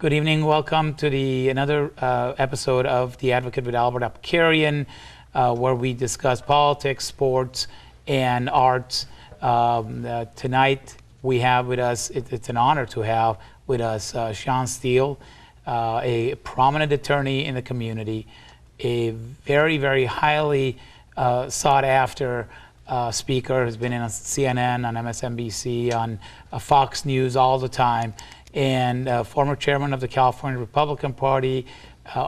Good evening. Welcome to another episode of The Advocate with Albert Abkarian, where we discuss politics, sports, and arts. Tonight we have with us, it's an honor to have with us Shawn Steele, a prominent attorney in the community, a very, very highly sought after speaker, has been on CNN, on MSNBC, on Fox News all the time, and former chairman of the California Republican Party,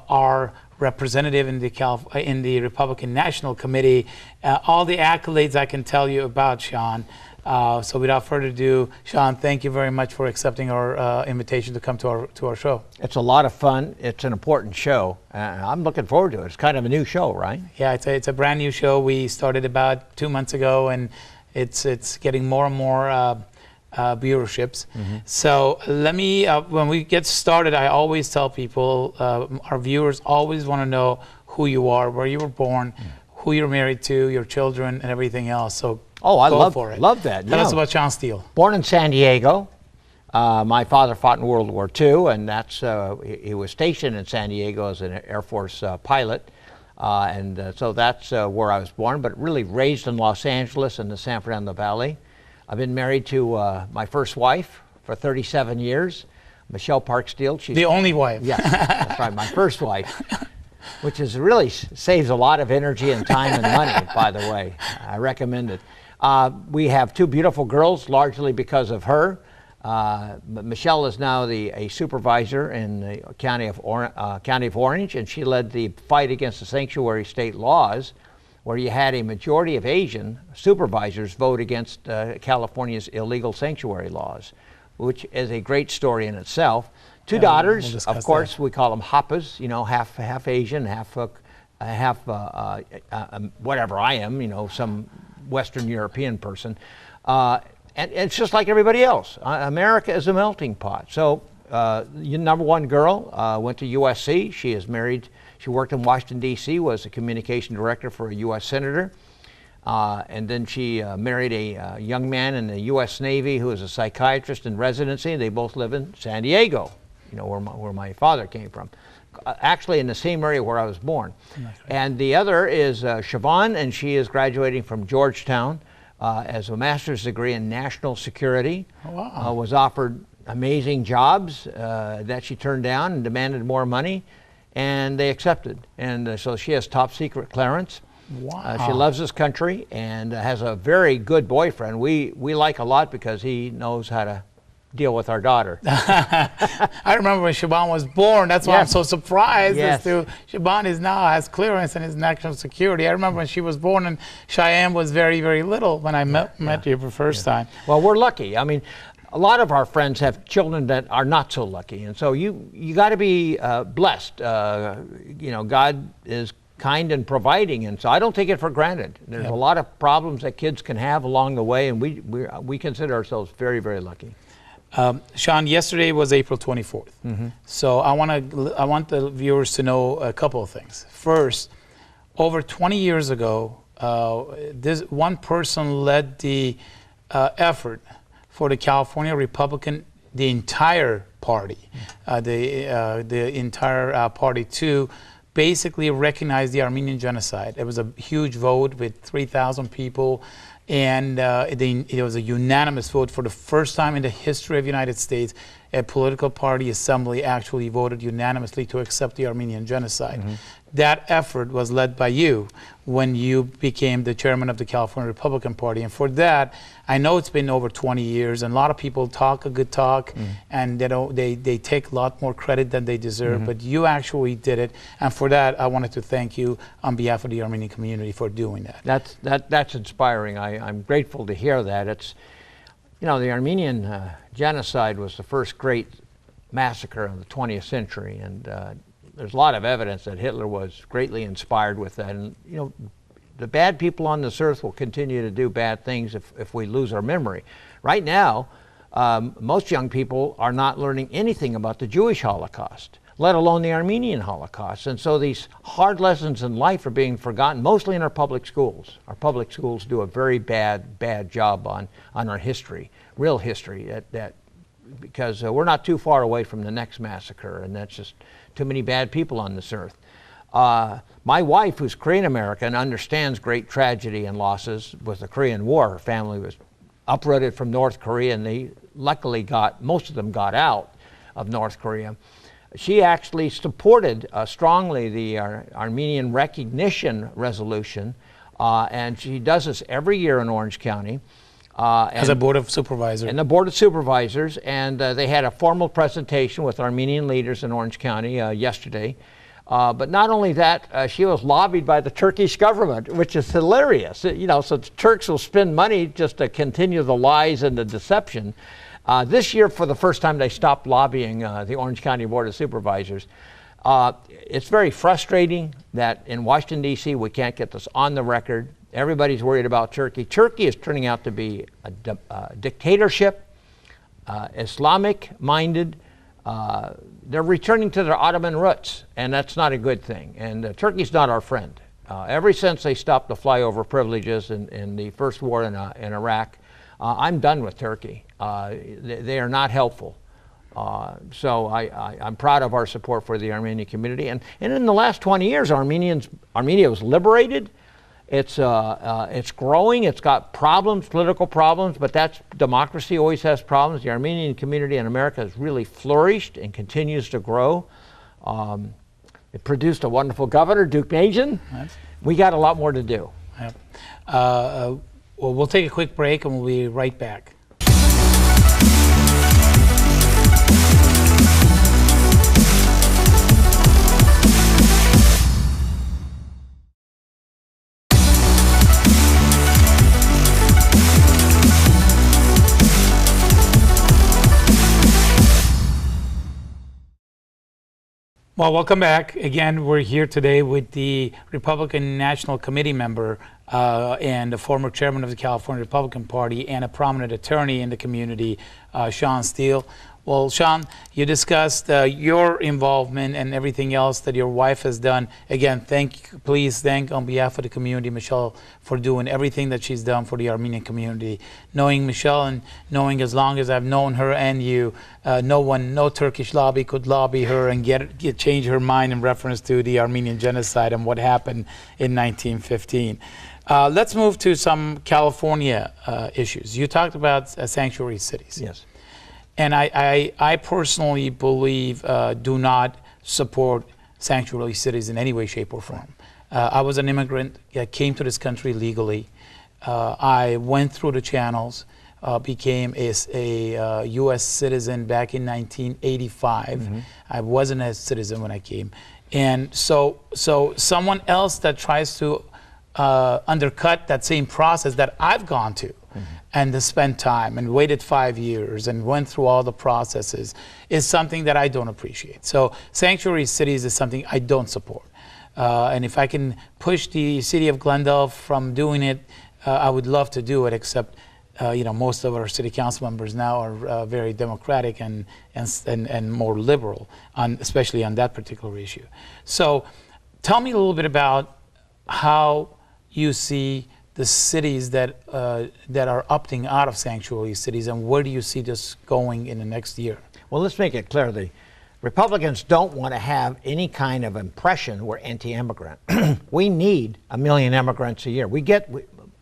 our representative in the Republican National Committee. All the accolades I can tell you about Shawn. So without further ado, Shawn, thank you very much for accepting our invitation to come to our show. It's a lot of fun. It's an important show. I'm looking forward to it. It's kind of a new show, right? Yeah, it's a brand new show. We started about 2 months ago, and it's getting more and more viewerships. Mm-hmm. So let me, when we get started, I always tell people, our viewers always want to know who you are, where you were born, who you're married to, your children, and everything else. So I love that. Tell us about Shawn Steele. Born in San Diego. My father fought in World War II, and that's he was stationed in San Diego as an Air Force pilot. So that's where I was born, but really raised in Los Angeles in the San Fernando Valley. I've been married to my first wife for 37 years, Michelle Park Steele. She's the only wife. Yes, that's right, my first wife, which is really saves a lot of energy and time and money, by the way. I recommend it. We have two beautiful girls, largely because of her. Michelle is now a supervisor in the County of Orange, and she led the fight against the sanctuary state laws, where you had a majority of Asian supervisors vote against California's illegal sanctuary laws, which is a great story in itself. Two daughters, of course, we call them Happas, half Asian, half whatever I am, some Western European person. And it's just like everybody else. America is a melting pot. So number one girl went to USC. She is married. She worked in Washington, D.C., was a communication director for a U.S. senator. And then she married a young man in the U.S. Navy who is a psychiatrist in residency. They both live in San Diego, where my father came from. Actually in the same area where I was born. Right. And the other is Siobhan, and she is graduating from Georgetown as a master's degree in national security. Oh, wow. Was offered amazing jobs that she turned down and demanded more money, and they accepted. And so she has top secret clearance. Wow. She loves this country and has a very good boyfriend. We like a lot because he knows how to deal with our daughter. I remember when Siobhan was born. That's why I'm so surprised as to Siobhan has clearance and is national security. I remember when she was born, and Cheyenne was very, very little when I met you for the first time. Well, we're lucky. I mean, a lot of our friends have children that are not so lucky, and so you got to be blessed. God is kind and providing, and so I don't take it for granted. There's a lot of problems that kids can have along the way, and we consider ourselves very, very lucky. Shawn, yesterday was April 24th. Mm-hmm. So I want the viewers to know a couple of things. First, over 20 years ago, this one person led the effort for the California Republican, the entire party, the entire party to basically recognize the Armenian genocide. It was a huge vote with 3,000 people. And it was a unanimous vote. For the first time in the history of the United States, a political party assembly actually voted unanimously to accept the Armenian genocide. Mm-hmm. That effort was led by you when you became the chairman of the California Republican Party. And for that, I know it's been over 20 years, and a lot of people talk a good talk, and they take a lot more credit than they deserve, but you actually did it. And for that, I wanted to thank you on behalf of the Armenian community for doing that. That's inspiring. I'm grateful to hear that. It's, the Armenian genocide was the first great massacre of the 20th century, and there's a lot of evidence that Hitler was greatly inspired with that. And the bad people on this earth will continue to do bad things if we lose our memory. Right now, most young people are not learning anything about the Jewish Holocaust, let alone the Armenian Holocaust. And so these hard lessons in life are being forgotten, mostly in our public schools. Our public schools do a very bad job on our history, real history, that because we're not too far away from the next massacre, and that's just too many bad people on this earth. My wife, who's Korean American, understands great tragedy and losses with the Korean War. Her family was uprooted from North Korea, and they luckily most of them got out of North Korea. She actually supported strongly the Armenian recognition resolution, and she does this every year in Orange County. As a Board of Supervisors. And the Board of Supervisors, and they had a formal presentation with Armenian leaders in Orange County yesterday. But not only that, she was lobbied by the Turkish government, which is hilarious. You know, so the Turks will spend money just to continue the lies and the deception. This year, for the first time, they stopped lobbying the Orange County Board of Supervisors. It's very frustrating that in Washington, D.C., we can't get this on the record. Everybody's worried about Turkey. Turkey is turning out to be a dictatorship, Islamic-minded. They're returning to their Ottoman roots, and that's not a good thing. And Turkey's not our friend. Ever since they stopped the flyover privileges in the first war in Iraq, I'm done with Turkey. They are not helpful. So I'm proud of our support for the Armenian community. And in the last 20 years, Armenia was liberated. It's growing. It's got problems, political problems, but that's democracy always has problems. The Armenian community in America has really flourished and continues to grow. It produced a wonderful governor, Duke Majan. We got a lot more to do. Yep. Well, we'll take a quick break and we'll be right back. Well, welcome back. Again, we're here today with the Republican National Committee member and the former chairman of the California Republican Party and a prominent attorney in the community, Shawn Steele. Well, Shawn, you discussed your involvement and everything else that your wife has done. Again, please thank on behalf of the community, Michelle, for doing everything that she's done for the Armenian community. Knowing Michelle and knowing as long as I've known her and you, no Turkish lobby could lobby her and change her mind in reference to the Armenian genocide and what happened in 1915. Let's move to some California issues. You talked about sanctuary cities. Yes. And I personally believe do not support sanctuary cities in any way, shape, or form. I was an immigrant, came to this country legally. I went through the channels, became a U.S. citizen back in 1985. Mm-hmm. I wasn't a citizen when I came. And so someone else that tries to undercut that same process that I've gone to, and to spend time and waited 5 years and went through all the processes is something that I don't appreciate. So sanctuary cities is something I don't support. And if I can push the city of Glendale from doing it, I would love to do it, except most of our city council members now are very democratic and more liberal, especially on that particular issue. So tell me a little bit about how you see the cities that are opting out of sanctuary cities, and where do you see this going in the next year? Well, let's make it clear. The Republicans don't want to have any kind of impression we're anti-immigrant. We need 1 million immigrants a year.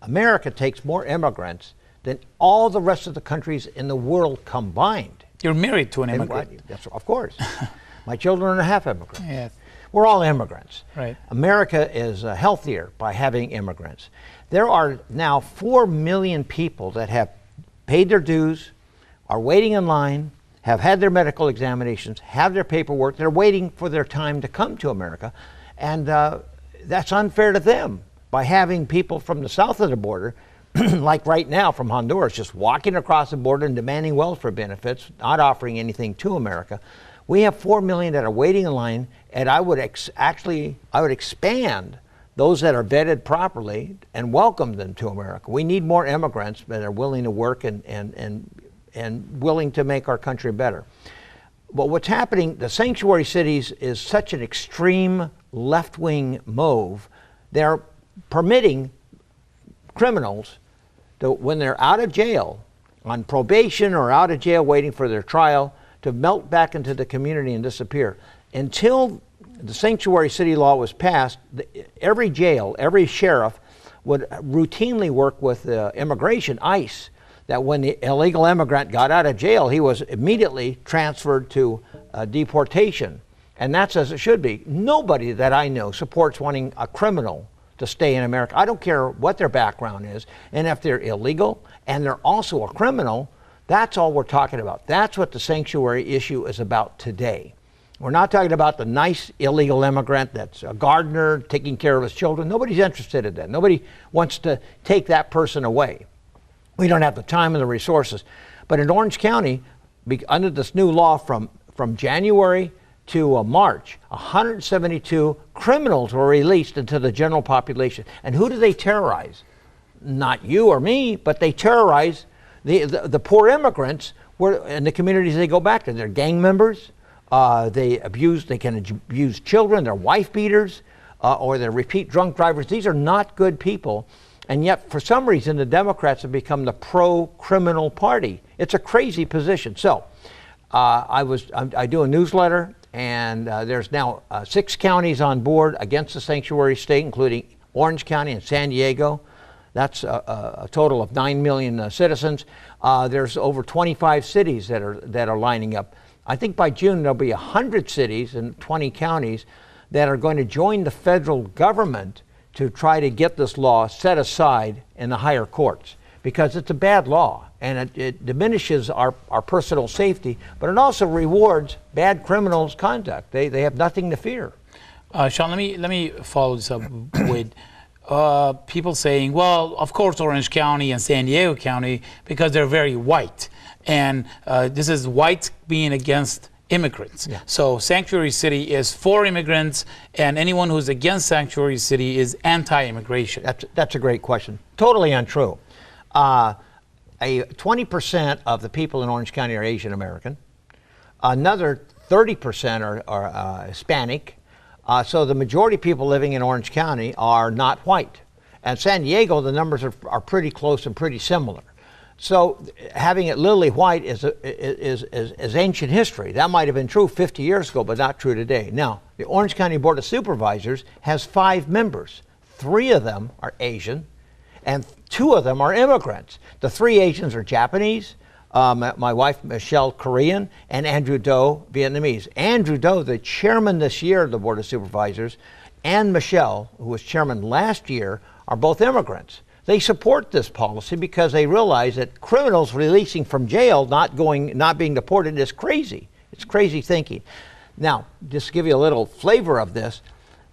America takes more immigrants than all the rest of the countries in the world combined. You're married to an immigrant. That's, of course. My children are half immigrants. Yes. We're all immigrants. Right. America is healthier by having immigrants. There are now 4 million people that have paid their dues, are waiting in line, have had their medical examinations, have their paperwork. They're waiting for their time to come to America. And that's unfair to them by having people from the south of the border, like right now from Honduras, just walking across the border and demanding welfare benefits, not offering anything to America. We have 4 million that are waiting in line, and I would expand those that are vetted properly and welcome them to America. We need more immigrants that are willing to work and willing to make our country better. But what's happening, the sanctuary cities is such an extreme left-wing move. They're permitting criminals to, when they're out of jail, on probation or out of jail waiting for their trial to melt back into the community and disappear. Until the sanctuary city law was passed, every jail, every sheriff would routinely work with immigration, ICE, that when the illegal immigrant got out of jail, he was immediately transferred to deportation. And that's as it should be. Nobody that I know supports wanting a criminal to stay in America. I don't care what their background is. And if they're illegal and they're also a criminal, that's all we're talking about. That's what the sanctuary issue is about today. We're not talking about the nice illegal immigrant that's a gardener taking care of his children. Nobody's interested in that. Nobody wants to take that person away. We don't have the time and the resources. But in Orange County, under this new law from January to March, 172 criminals were released into the general population. And who do they terrorize? Not you or me, but they terrorize the poor immigrants in the communities they go back to. They're gang members. They can abuse children. They're wife beaters, or they're repeat drunk drivers. These are not good people. And yet, for some reason, the Democrats have become the pro-criminal party. It's a crazy position. So, I do a newsletter, and there's now 6 counties on board against the sanctuary state, including Orange County and San Diego. That's a total of 9 million citizens. There's over 25 cities that are lining up. I think by June there'll be 100 cities and 20 counties that are going to join the federal government to try to get this law set aside in the higher courts, because it's a bad law and it diminishes our personal safety, but it also rewards bad criminals' conduct. They have nothing to fear. Shawn, let me follow this up with people saying, well, of course Orange County and San Diego County, because they're very white. And this is whites being against immigrants. Yeah. So Sanctuary City is for immigrants, and anyone who's against Sanctuary City is anti-immigration. That's a great question. Totally untrue. 20% of the people in Orange County are Asian American. Another 30% are Hispanic. So the majority of people living in Orange County are not white. And San Diego, the numbers are pretty close and pretty similar. So having it lily white is ancient history. That might have been true 50 years ago, but not true today. Now, the Orange County Board of Supervisors has 5 members. 3 of them are Asian, and 2 of them are immigrants. The 3 Asians are Japanese, my wife Michelle Korean, and Andrew Doe Vietnamese. Andrew Doe, the chairman this year of the Board of Supervisors, and Michelle, who was chairman last year, are both immigrants. They support this policy because they realize that criminals releasing from jail, not being deported, is crazy. It's crazy thinking. Now, just to give you a little flavor of this,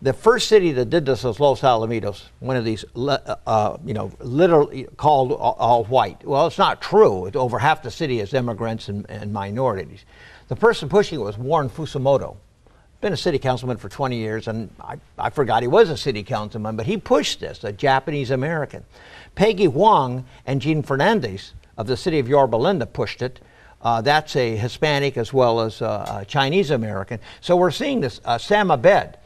the first city that did this was Los Alamitos, one of these, literally called all white. Well, it's not true. Over half the city is immigrants and minorities. The person pushing it was Warren Fusamoto. Been a city councilman for 20 years, and I forgot he was a city councilman, but he pushed this, a Japanese American. Peggy Wong and Jean Fernandez of the city of Yorba Linda pushed it. That's a Hispanic as well as a Chinese American. So we're seeing this. Sam Abed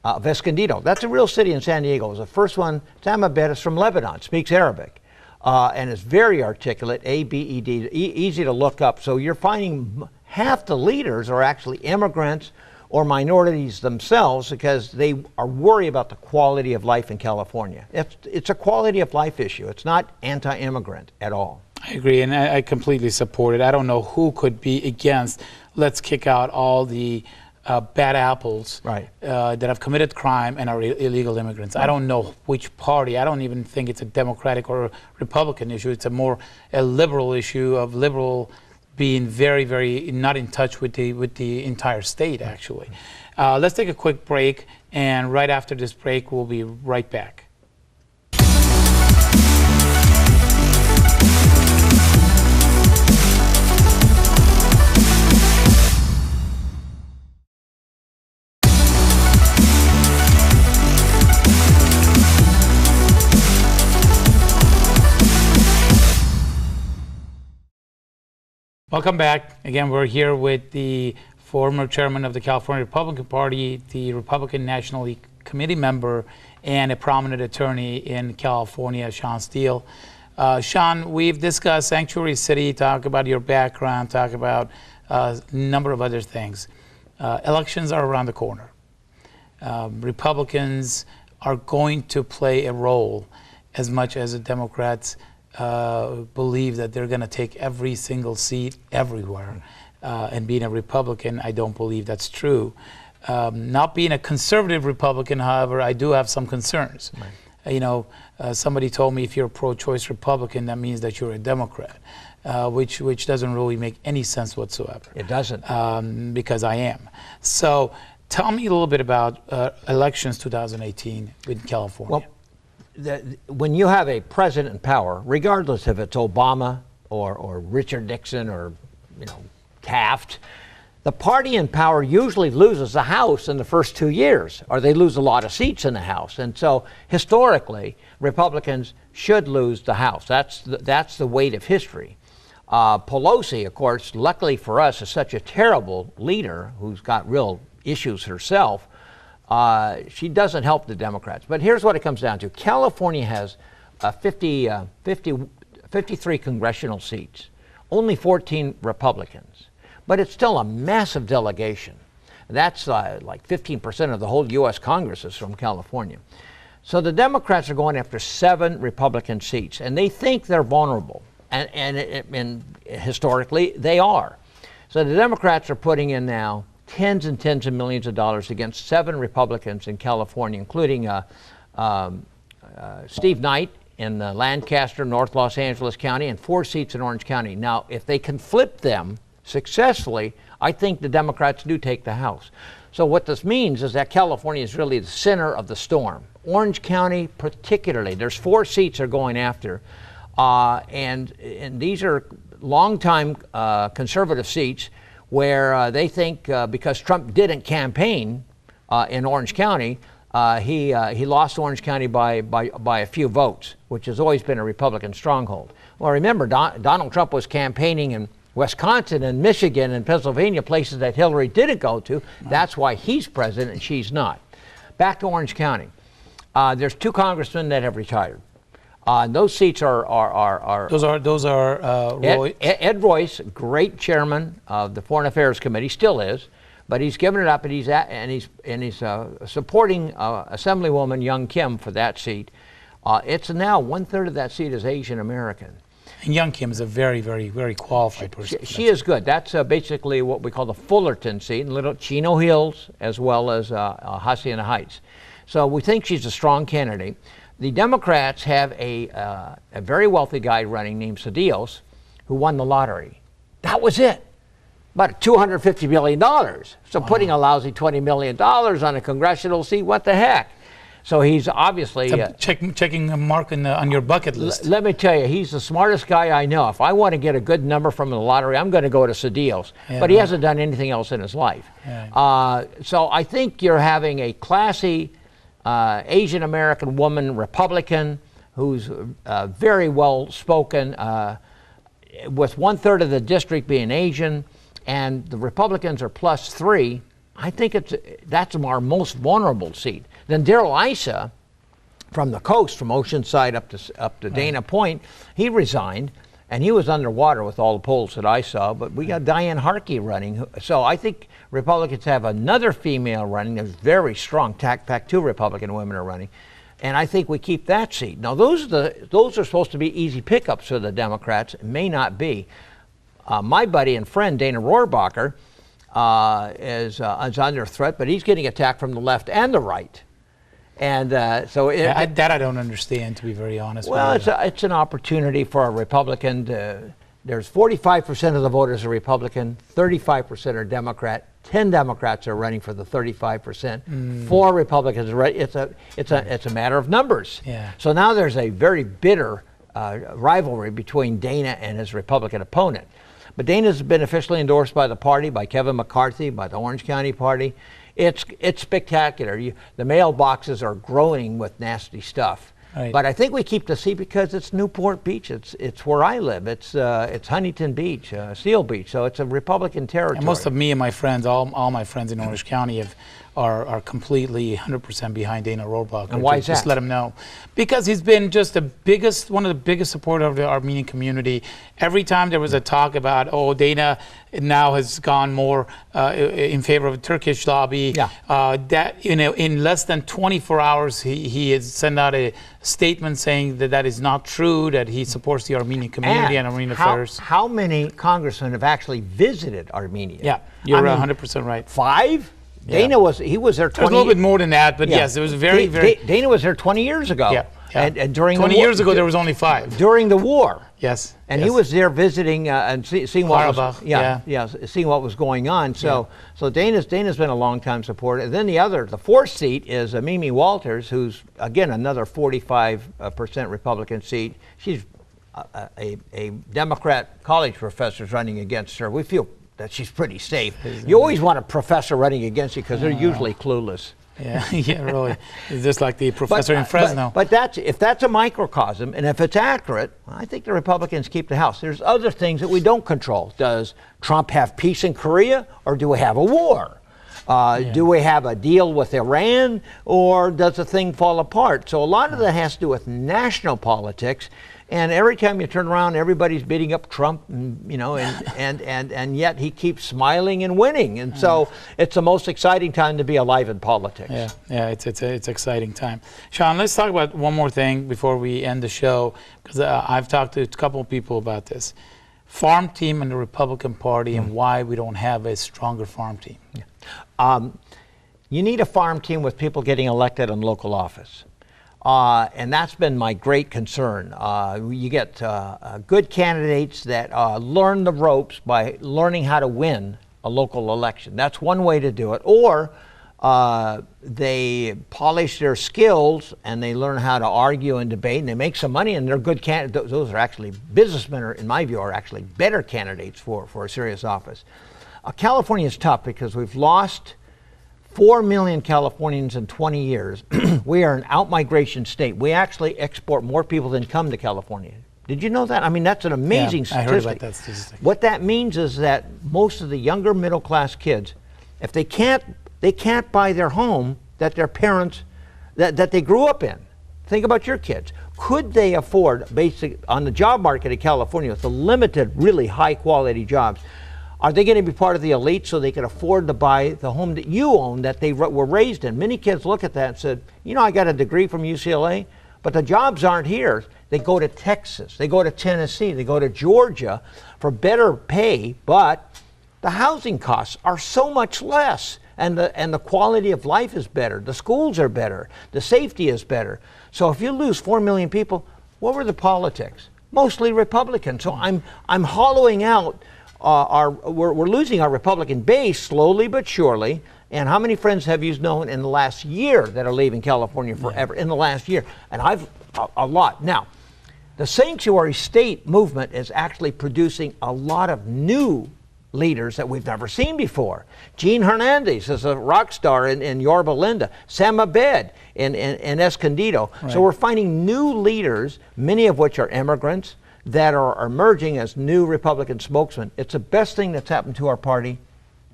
of Escondido, that's a real city in San Diego. It was the first one. Sam Abed is from Lebanon, speaks Arabic, and is very articulate, A-B-E-D, easy to look up. So you're finding half the leaders are actually immigrants or minorities themselves, because they are worried about the quality of life in California. It's a quality of life issue. It's not anti-immigrant at all. I agree, and I completely support it. I don't know who could be against, let's kick out all the bad apples that have committed crime and are illegal immigrants. I don't know which party. I don't even think it's a Democratic or a Republican issue. It's a liberal issue of liberal being very, very not in touch with the entire state, actually. Let's take a quick break, and right after this break, we'll be right back. Welcome back. Again, we're here with the former chairman of the California Republican Party, the Republican National Committee member, and a prominent attorney in California, Shawn Steele. Shawn, we've discussed Sanctuary City, talk about your background, talk about a number of other things. Elections are around the corner. Republicans are going to play a role as much as the Democrats believe that they're going to take every single seat everywhere. And being a Republican, I don't believe that's true. Not being a conservative Republican, however, I do have some concerns. Right. You know, somebody told me if you're a pro-choice Republican, that means that you're a Democrat, which doesn't really make any sense whatsoever. It doesn't. Because I am. So tell me a little bit about elections 2018 in California. Well, when you have a president in power, regardless if it's Obama or Richard Nixon or, you know, Taft, the party in power usually loses the House in the first 2 years, or they lose a lot of seats in the House. And so historically, Republicans should lose the House. That's the weight of history. Pelosi, of course, luckily for us, is such a terrible leader who's got real issues herself. She doesn't help the Democrats. But here's what it comes down to. California has 53 congressional seats, only 14 Republicans. But it's still a massive delegation. That's like 15% of the whole U.S. Congress is from California. So the Democrats are going after 7 Republican seats, and they think they're vulnerable. And historically, they are. So the Democrats are putting in now tens and tens of millions of dollars against 7 Republicans in California, including Steve Knight in Lancaster, North Los Angeles County, and 4 seats in Orange County. Now, if they can flip them successfully, I think the Democrats do take the House. So what this means is that California is really the center of the storm. Orange County particularly, there's 4 seats they're going after. And these are longtime conservative seats where they think because Trump didn't campaign in Orange County, he lost Orange County by a few votes, which has always been a Republican stronghold. Well, remember, Donald Trump was campaigning in Wisconsin and Michigan and Pennsylvania, places that Hillary didn't go to. That's why he's president and she's not. Back to Orange County. There's 2 congressmen that have retired. Those seats are Roy. Ed Royce, great chairman of the Foreign Affairs Committee, still is, but he's given it up, and he's supporting Assemblywoman Young Kim for that seat. It's now 1/3 of that seat is Asian American. And Young Kim is a very, very, very qualified person. She is good. That's basically what we call the Fullerton seat in Little Chino Hills, as well as Hacienda Heights. So we think she's a strong candidate. The Democrats have a very wealthy guy running named Steele, who won the lottery. That was it. About $250 million. So putting a lousy $20 million on a congressional seat, what the heck? So he's obviously checking a mark on your bucket list. Let me tell you, he's the smartest guy I know. If I want to get a good number from the lottery, I'm going to go to Steele. Yeah, but he hasn't done anything else in his life. Yeah. So I think you're having a classy Asian American woman, Republican, who's very well spoken, with 1/3 of the district being Asian, and the Republicans are +3. I think that's our most vulnerable seat. Then Darrell Issa, from the coast, from Oceanside up to Dana Point, he resigned, and he was underwater with all the polls that I saw. But we got Diane Harkey running, so I think Republicans have another female running. There's very strong PAC-2 Republican women are running, and I think we keep that seat. Now those are supposed to be easy pickups for the Democrats. It may not be. My buddy and friend Dana Rohrabacher is under threat, but he's getting attacked from the left and the right. And so I don't understand, to be very honest. Well, it's an opportunity for a Republican to. There's 45% of the voters are Republican, 35% are Democrat. 10 Democrats are running for the 35%. 4 Republicans are running. It's a matter of numbers. Yeah. So now there's a very bitter rivalry between Dana and his Republican opponent. But Dana's been officially endorsed by the party, by Kevin McCarthy, by the Orange County Party. It's spectacular. The mailboxes are growing with nasty stuff. Right. But I think we keep the seat because it's Newport Beach. It's where I live. It's Huntington Beach, Steele Beach. So it's a Republican territory. And most of me and my friends, all my friends in Orange County, have are completely 100% behind Dana Rohrabacher. And why is that? Just let him know. Because he's been just one of the biggest supporters of the Armenian community. Every time there was a talk about, oh, Dana now has gone more in favor of the Turkish lobby, that in less than 24 hours he has sent out a statement saying that that is not true, that he supports the Armenian community and Armenian affairs. How many congressmen have actually visited Armenia? Yeah, you're 100% right. 5? Dana was there 20 There's a little bit more than that, but yes, it was very. Dana was there 20 years ago. Yeah. And during 20 years ago, there was only 5. During the war. Yes. And he was there visiting and seeing what was, seeing what was going on. So Dana's been a long time supporter. And then the fourth seat is Mimi Walters, who's again another 45% Republican seat. She's a Democrat college professor running against her. We feel that she's pretty safe. You always want a professor running against you because they're usually clueless. Yeah, yeah, really. It's just like the professor in Fresno. But if that's a microcosm, and if it's accurate, I think the Republicans keep the House. There's other things that we don't control. Does Trump have peace in Korea, or do we have a war? Do we have a deal with Iran, or does the thing fall apart? So a lot of that has to do with national politics. And every time you turn around, everybody's beating up Trump, and yet he keeps smiling and winning. And so it's the most exciting time to be alive in politics. Yeah, it's exciting time. Shawn, let's talk about one more thing before we end the show, because I've talked to a couple of people about this. Farm team and the Republican Party and why we don't have a stronger farm team. You need a farm team with people getting elected in local office. And that's been my great concern. You get good candidates that learn the ropes by learning how to win a local election. That's one way to do it. Or they polish their skills and they learn how to argue and debate, and they make some money, and they're good candidates. Those are actually businessmen, in my view, are actually better candidates for a serious office. California is tough because we've lost 4 million Californians in 20 years. We are an out-migration state. We actually export more people than come to California. Did you know that? I mean, that's an amazing statistic. I heard about that statistic. What that means is that most of the younger middle-class kids, if they can't buy their home that their parents, that they grew up in. Think about your kids. Could they afford, on the job market in California, with the limited, really high-quality jobs, are they going to be part of the elite so they can afford to buy the home that you own, that they were raised in? Many kids look at that and said, I got a degree from UCLA, but the jobs aren't here. They go to Texas, they go to Tennessee, they go to Georgia for better pay, but the housing costs are so much less, and the quality of life is better. The schools are better. The safety is better. So if you lose 4 million people, what were the politics? Mostly Republican. So I'm hollowing out we're losing our Republican base slowly but surely. And how many friends have you known in the last year that are leaving California forever? In the last year, and a lot. Now, the sanctuary state movement is actually producing a lot of new leaders that we've never seen before. Gene Hernandez is a rock star in Yorba Linda. Sam Abed in Escondido. Right. So we're finding new leaders, many of which are immigrants, that are emerging as new Republican spokesmen. It's the best thing that's happened to our party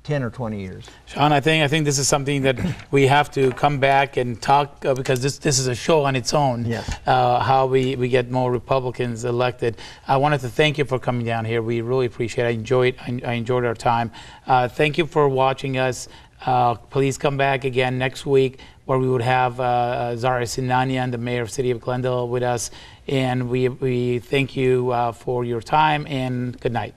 10 or 20 years. Shawn, I think this is something that we have to come back and talk because this is a show on its own. Yes. How we get more Republicans elected. I wanted to thank you for coming down here. We really appreciate it. I enjoyed our time. Thank you for watching us. Please come back again next week, where we would have Zara Sinanian, the mayor of the city of Glendale, with us. And we thank you for your time, and good night.